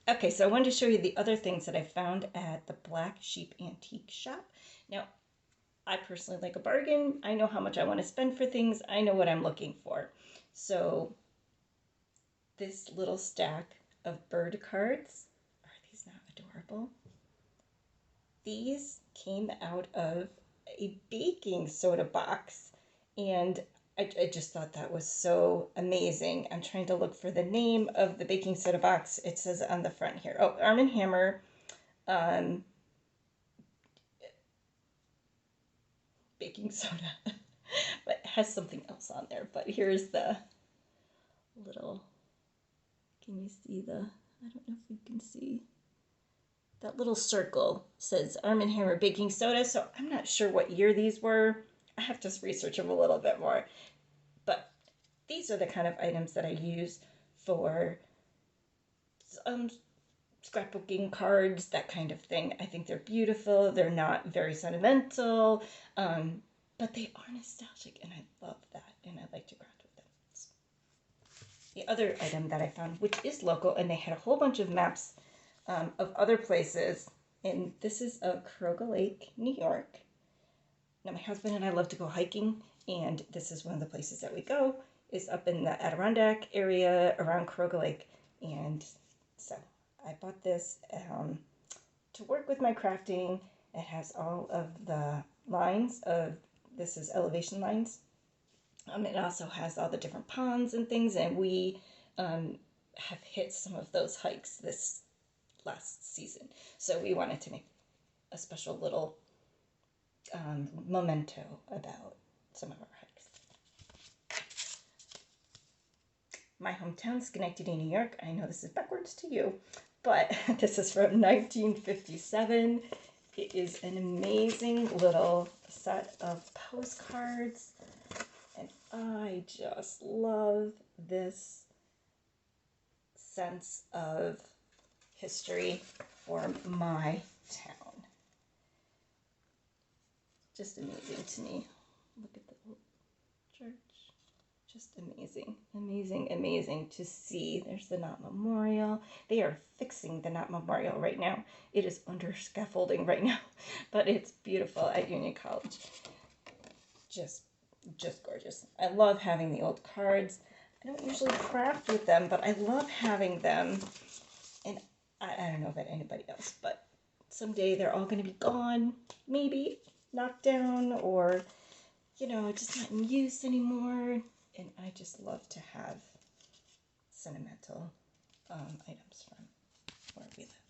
Okay, so I wanted to show you the other things that I found at the Black Sheep Antique Shop. Now, I personally like a bargain. I know how much I want to spend for things. I know what I'm looking for. So this little stack of bird cards, are these not adorable? These came out of a baking soda box, and I just thought that was so amazing. I'm trying to look for the name of the baking soda box. It says on the front here. Oh, Arm & Hammer um, baking soda. But it has something else on there. But here's the little, can you see the, I don't know if you can see. That little circle says Arm & Hammer baking soda. So I'm not sure what year these were. I have to research them a little bit more. But these are the kind of items that I use for scrapbooking cards, that kind of thing. I think they're beautiful. They're not very sentimental, but they are nostalgic, and I love that, and I like to craft with them. The other item that I found, which is local, and they had a whole bunch of maps of other places, and this is of Croga Lake, New York. Now, my husband and I love to go hiking, and this is one of the places that we go, is up in the Adirondack area around Croga Lake, and so I bought this to work with my crafting. It has all of the lines of, this is elevation lines. It also has all the different ponds and things, and we have hit some of those hikes this last season. So we wanted to make a special little memento about some of our hikes. My hometown, Schenectady, New York. I know this is backwards to you, but this is from 1957. It is an amazing little set of postcards, and I just love this sense of history for my town. Just amazing to me. Look at the old church. Just amazing, amazing, amazing to see. There's the Knott Memorial. They are fixing the Knott Memorial right now. It is under scaffolding right now, but it's beautiful at Union College. Just gorgeous. I love having the old cards. I don't usually craft with them, but I love having them. And I don't know about anybody else, but someday they're all going to be gone, maybe knocked down, or, you know, just not in use anymore. And I just love to have sentimental items from where we live.